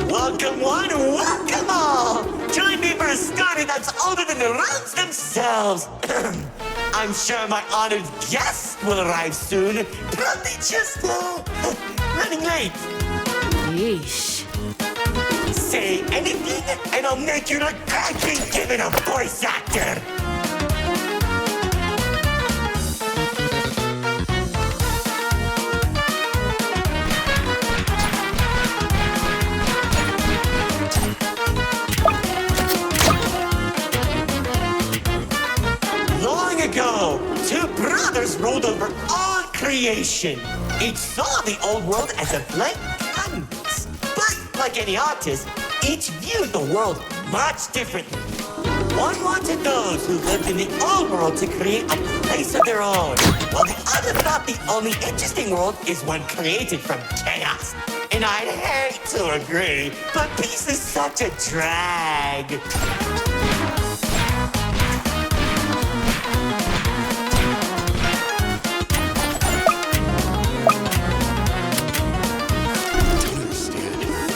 Welcome one, welcome all! Join me for a story that's older than the roads themselves. I'm sure my honored guests will arrive soon. Probably just running late. Yeesh. Say anything and I'll make you look like being given a voice actor. Long ago, two brothers ruled over all creation. Each saw the old world as a blank canvas. But like any artist, each viewed the world much differently. One wanted those who lived in the old world to create a place of their own, while the other thought the only interesting world is one created from chaos. And I'd hate to agree, but peace is such a drag.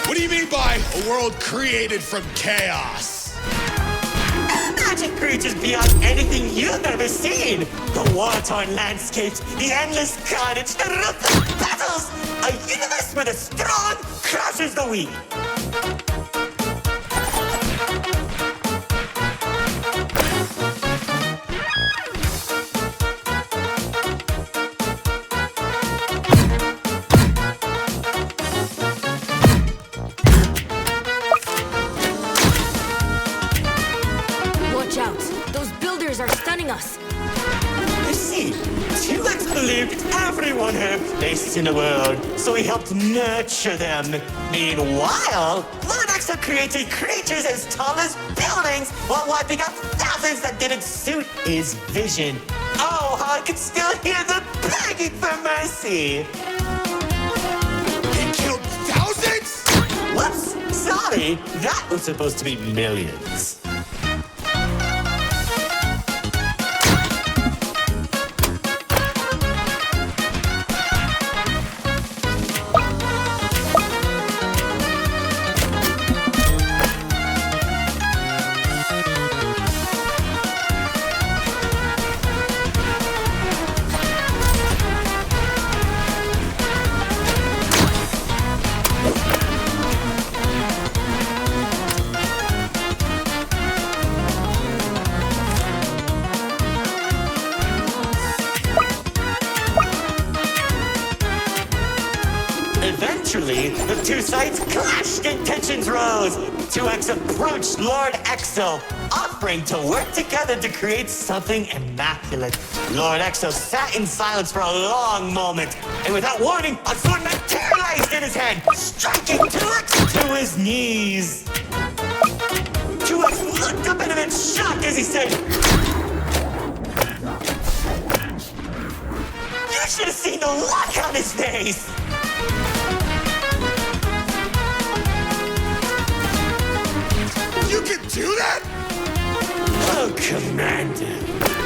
What do you mean by a world created from chaos? Magic creatures beyond anything you've ever seen. The war-torn landscapes, the endless carnage, the ruthless battles. A universe where the strong crushes the weak. Watch out. Those builders are stunning us. You see, T-Rex believed everyone had a place in the world, so he helped nurture them. Meanwhile, Lord Exo created creatures as tall as buildings while wiping out thousands that didn't suit his vision. Oh, how I can still hear them begging for mercy. He killed thousands? Whoops, sorry, that was supposed to be millions. Eventually, the two sides clashed and tensions rose. 2X approached Lord Exo, offering to work together to create something immaculate. Lord Exo sat in silence for a long moment, and without warning, a sword materialized in his hand, striking 2X to his knees. 2X looked up at him in shock as he said, "You should have seen the look on his face." You can do that? Oh, Commander.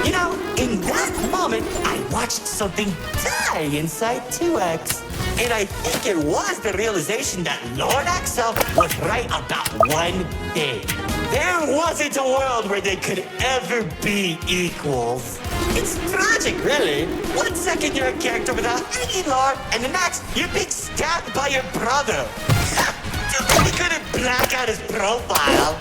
You know, in that moment, I watched something die inside 2X. And I think it was the realization that Lord Exo was right about one thing. There wasn't a world where they could ever be equals. It's tragic, really. 1 second you're a character without any lore, and the next you're being stabbed by your brother. Too bad he couldn't black out his profile.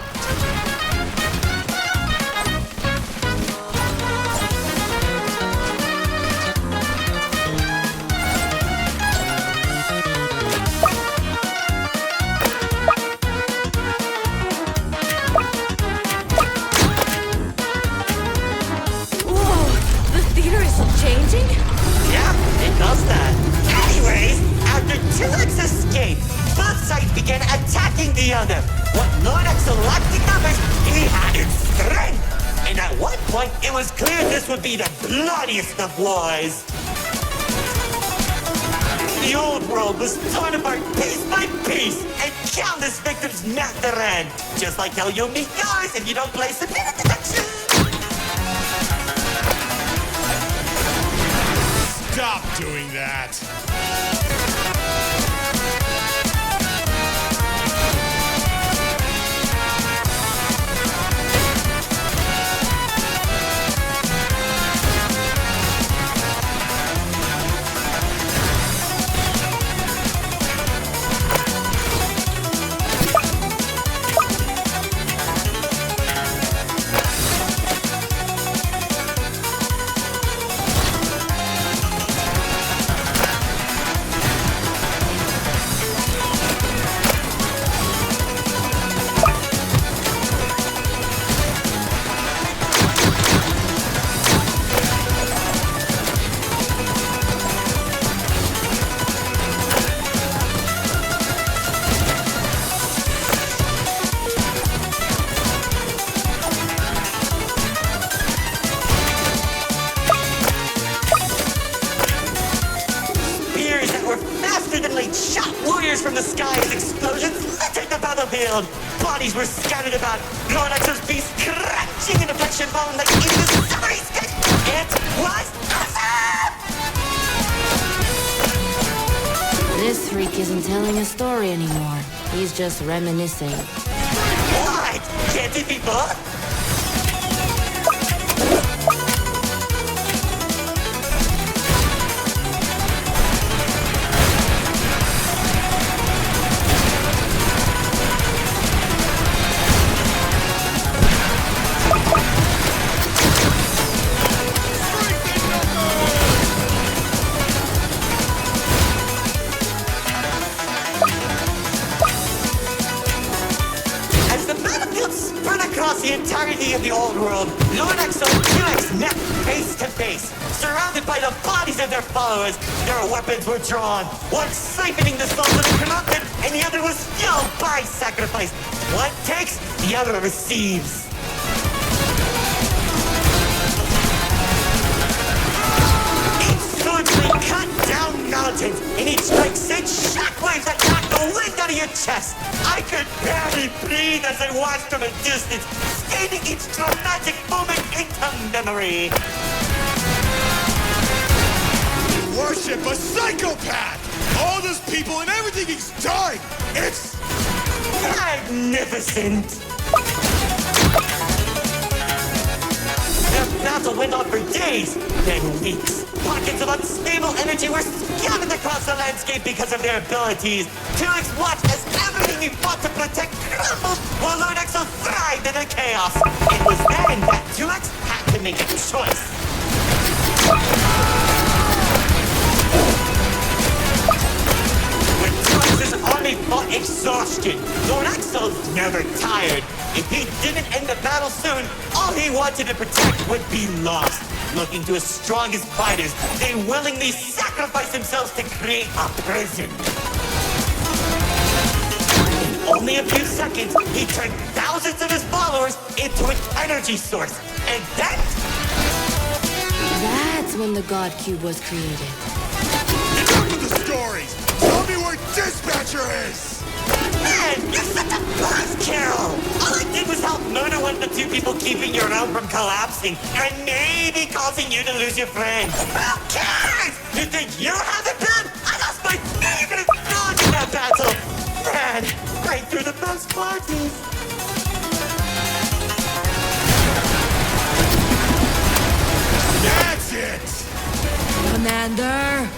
Changing? Yeah, it does that. Anyways, after 2X escaped, both sides began attacking the other. What Lord Exo lacked in numbers, he had in strength. And at one point, it was clear this would be the bloodiest of wars. The old world was torn apart piece by piece, and countless victims met their end. Just like how you'll meet yours if you don't play Submitted Detection. Stop doing that. From the sky as explosions littered the battlefield. Bodies were scattered about. Lord Exo's beast crashing into flesh and bone like into the summery sky. It was awesome! This freak isn't telling a story anymore. He's just reminiscing. What? Can't it be both? The entirety of the old world, Lord Exo and 2X met face to face. Surrounded by the bodies of their followers, their weapons were drawn. One siphoning the souls of the corrupted, and the other was fueled by sacrifice. One takes, the other receives. Each swordsman cut down mountains, and each strike sent shockwaves that knocked the wind out of your chest. I could barely breathe as I watched from a distance, scathing each dramatic moment into memory. You worship a psychopath! All those people and everything he's done! It's magnificent! The battle went on for days, then weeks. Pockets of unstable energy were scattered across the landscape because of their abilities. 2X watched as everything he fought to protect crumbled, while Lord Exo thrived in the chaos. It was then that 2X had to make a choice. When 2X's army fought exhaustion, Lord Exo's never tired. If he didn't end the battle soon, all he wanted to protect would be lost. Looking to his strongest fighters, they willingly sacrificed themselves to create a prison. In only a few seconds, he turned thousands of his followers into an energy source. And then... That's when the God Cube was created. enough of the stories! Tell me where Dispatcher is! Man, you're such a buzzkill! All I did was help murder one of the two people keeping your realm from collapsing, and maybe causing you to lose your friend. Who cares? You think you have it bad? I lost my favorite dog in that battle! Man, right through the best parties! That's it! Commander!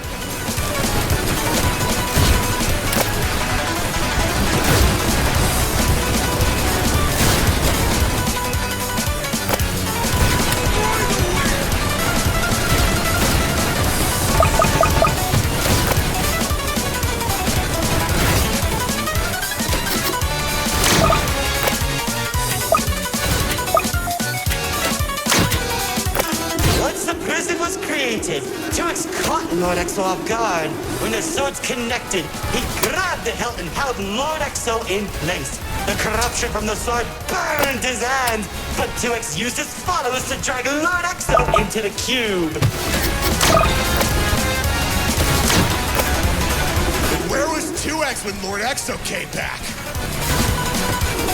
prison was created, 2X caught Lord Exo off guard. When the swords connected, he grabbed the hilt and held Lord Exo in place. The corruption from the sword burned his hand, but 2X used his followers to drag Lord Exo into the cube. Where was 2X when Lord Exo came back?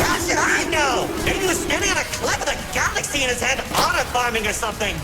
How should I know? Maybe he was standing on a cliff with a galaxy in his hand, honor farming or something.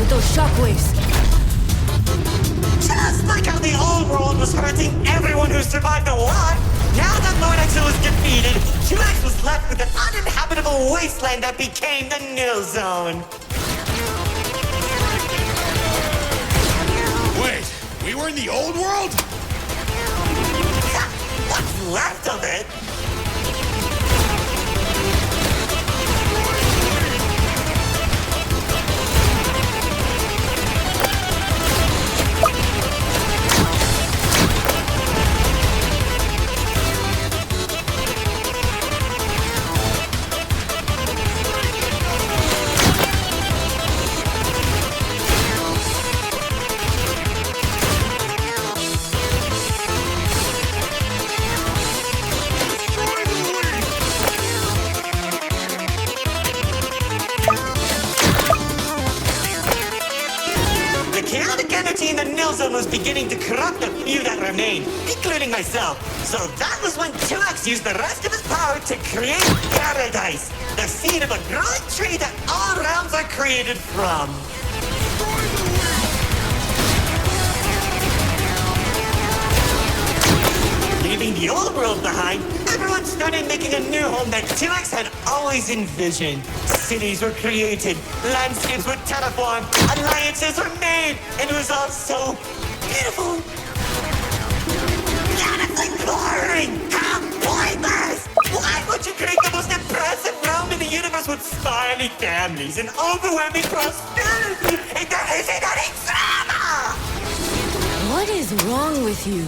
with those shockwaves. Just like how the old world was hurting everyone who survived the war, now that Lord Exo was defeated, 2X was left with an uninhabitable wasteland that became the Nil Zone. Wait, we were in the old world? What's left of it? In the Nil Zone was beginning to corrupt the few that remained, including myself. So that was when 2X used the rest of his power to create paradise, the seed of a growing tree that all realms are created from. Leaving the old world behind, everyone started making a new home that 2X had always envisioned. Cities were created, landscapes were terraformed, alliances were made, and it was all so beautiful. Honestly boring! How pointless! Why would you create the most impressive realm in the universe with smiley families and overwhelming prosperity if there isn't any drama? What is wrong with you?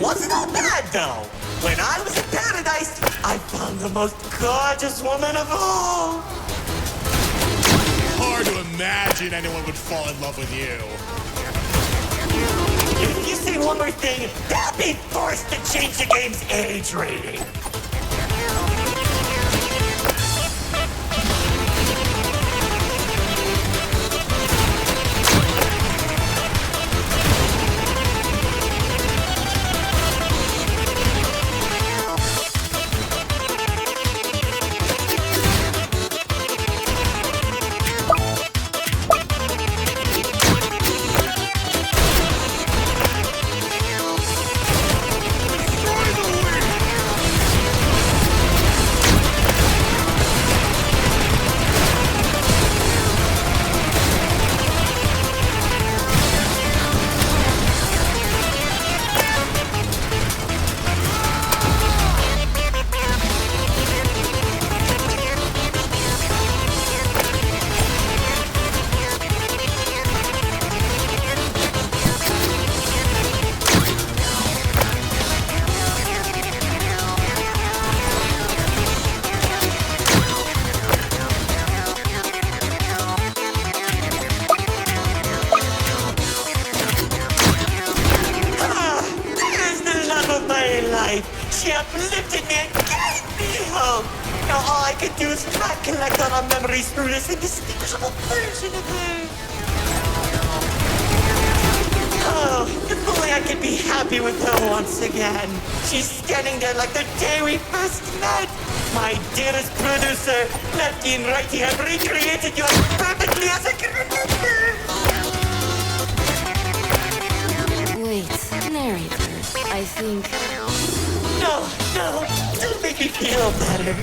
Wasn't all bad, though. When I was in paradise, I found the most gorgeous woman of all. Hard to imagine anyone would fall in love with you. If you say one more thing, they'll be forced to change the game's age rating. all I could do is not collect all our memories through this indistinguishable version of her. Oh, if only I could be happy with her once again. She's standing there like the day we first met. My dearest producer, Lefty and Righty have recreated you as perfectly as I can remember. Wait, narrator. I think... No, don't make me feel better.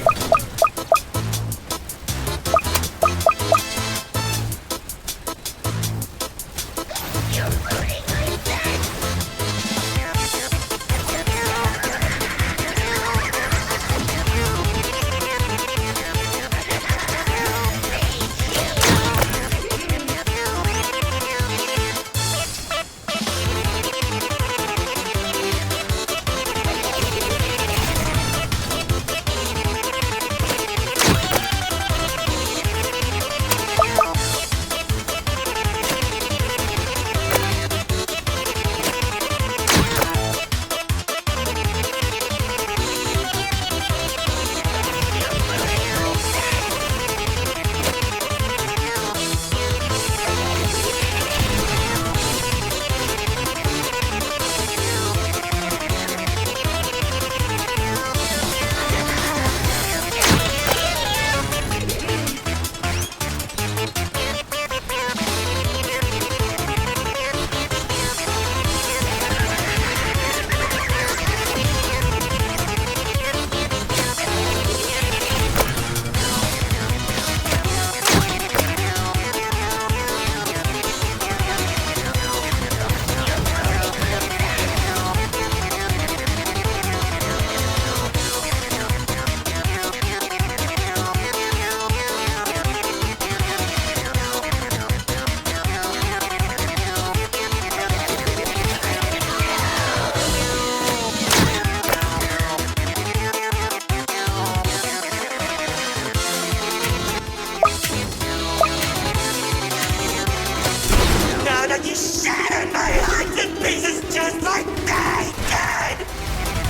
You shattered my heart to pieces just like that, God!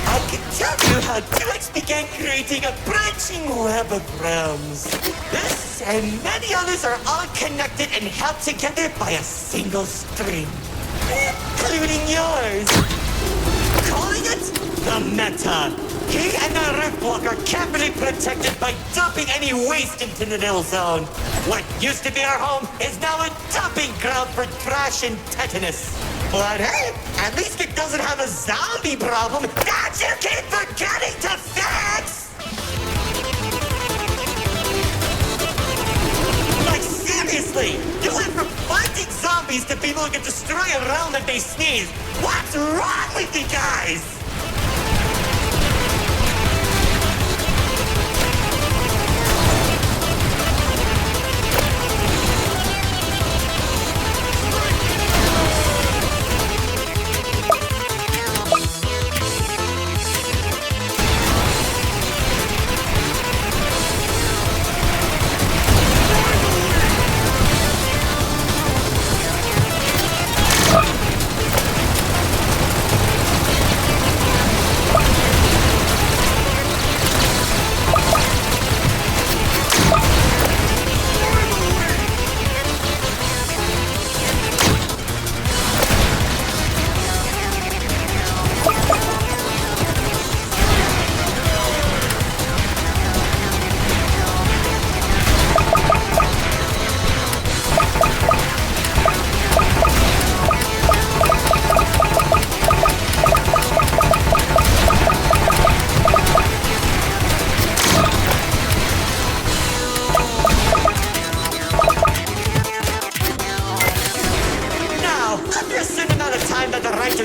I can tell you how 2X began creating a branching web of realms. This and many others are all connected and held together by a single string, including yours. Calling it the Meta. He and the Riftwalk are carefully protected by dumping any waste into the Nil Zone. What used to be our home is now a dumping ground for trash and tetanus. But hey, at least it doesn't have a zombie problem that you keep forgetting to fix! Like seriously, you went from fighting zombies to people who can destroy a realm if they sneeze. What's wrong with you guys?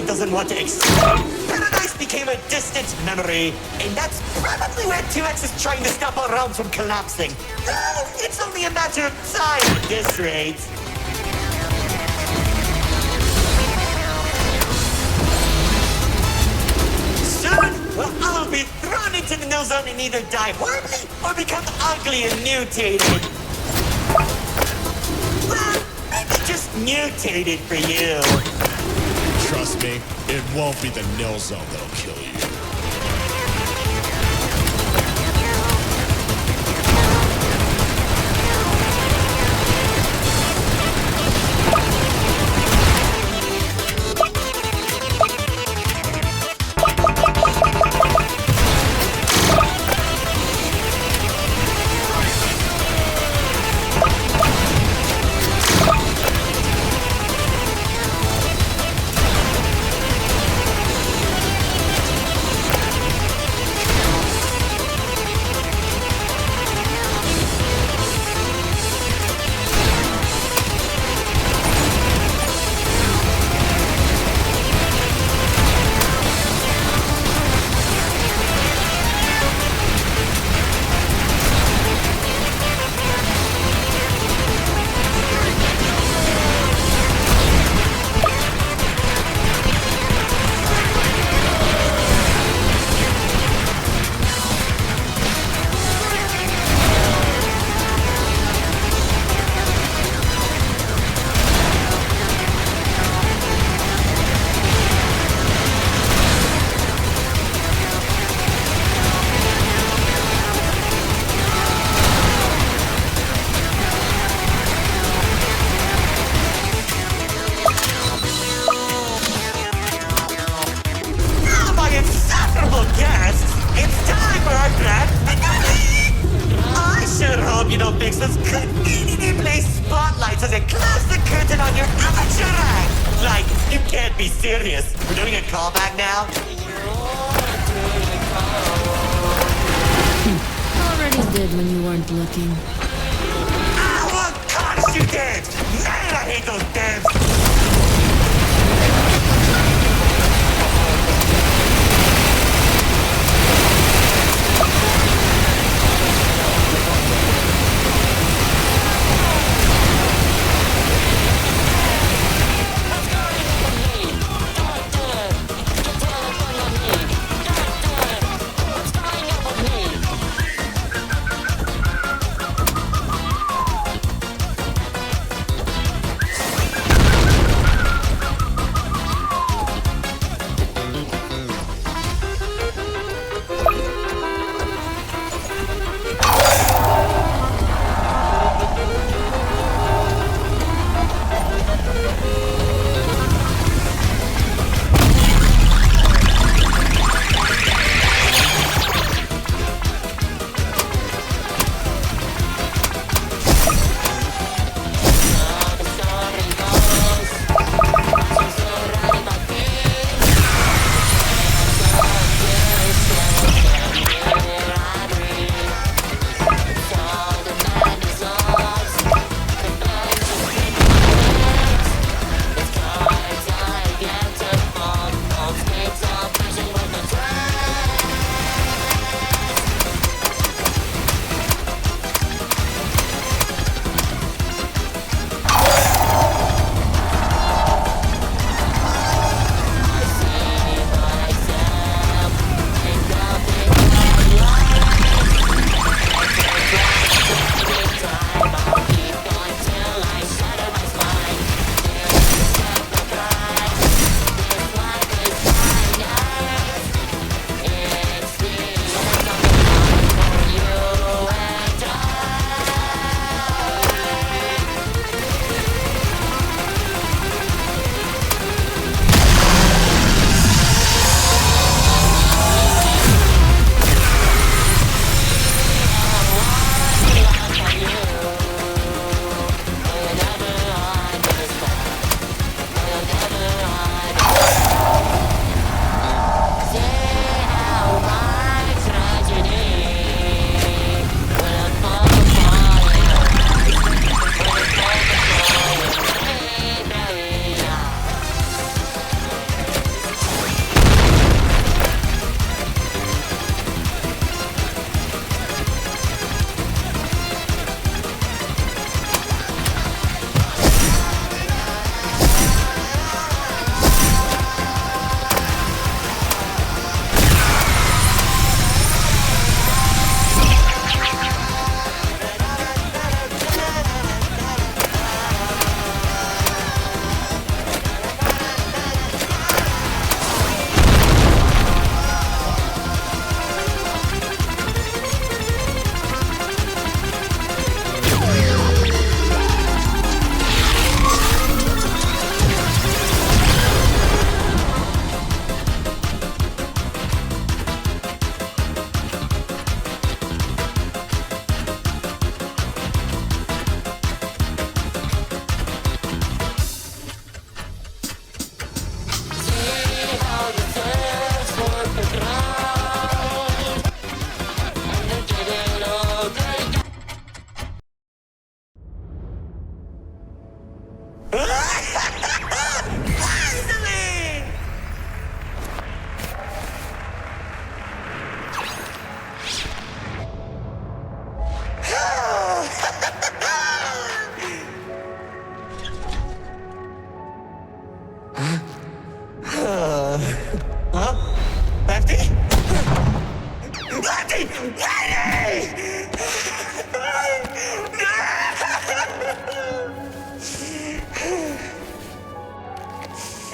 Doesn't want to explode. Paradise became a distant memory, and that's probably where 2X is trying to stop our realms from collapsing. It's only a matter of time at this rate. Soon, we'll all be thrown into the Nil Zone and either die horribly or become ugly and mutated. Well, maybe just mutated for you. Trust me, it won't be the Nil Zone that'll kill you. hope you don't fix us conveniently place spotlights as they close the curtain on your amateur act. Like, you can't be serious. We're doing a callback now? Already did when you weren't looking. Ah, of course you did! Man, I hate those damn...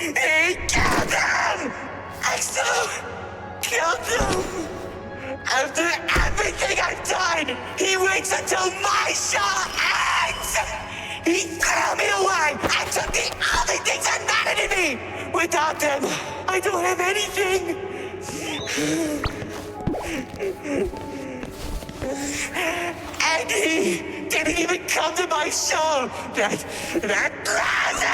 He killed him! Exo killed him! After everything I've done, he waits until my show ends! He threw me away and took the only things that mattered to me! Without them, I don't have anything! And he didn't even come to my show! That loser!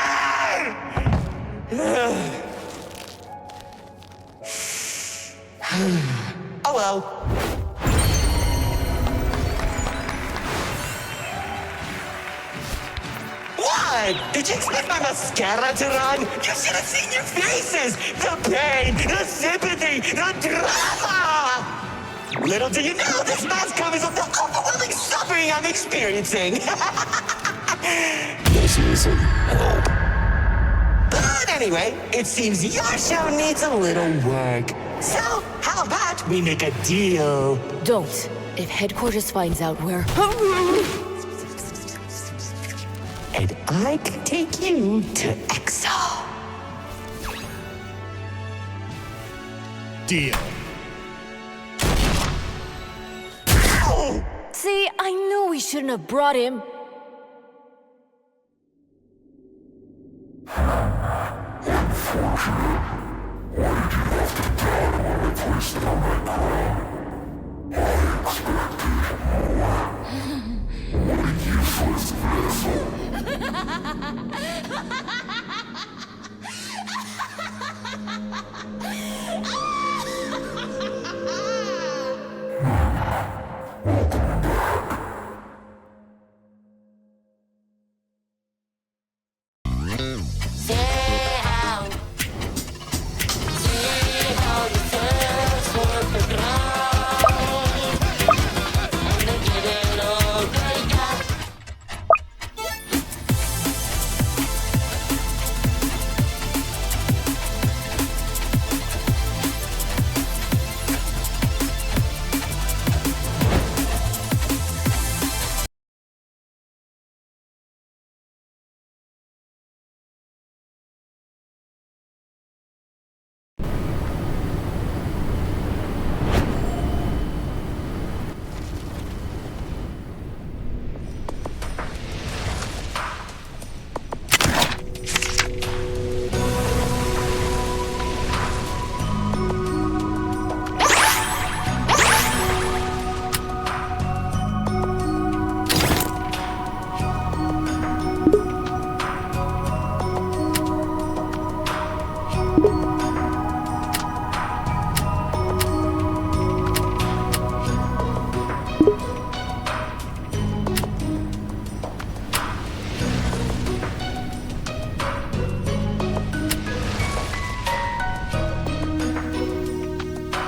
Oh well. What? Did you expect my mascara to run? You should have seen your faces! The pain, the sympathy, the drama! Little do you know, this mask covers up the overwhelming suffering I'm experiencing! This isn't help. But anyway, it seems your show needs a little work. So, how about we make a deal? Don't. If headquarters finds out we're... And I can take you to Exo. Deal. See, I knew we shouldn't have brought him.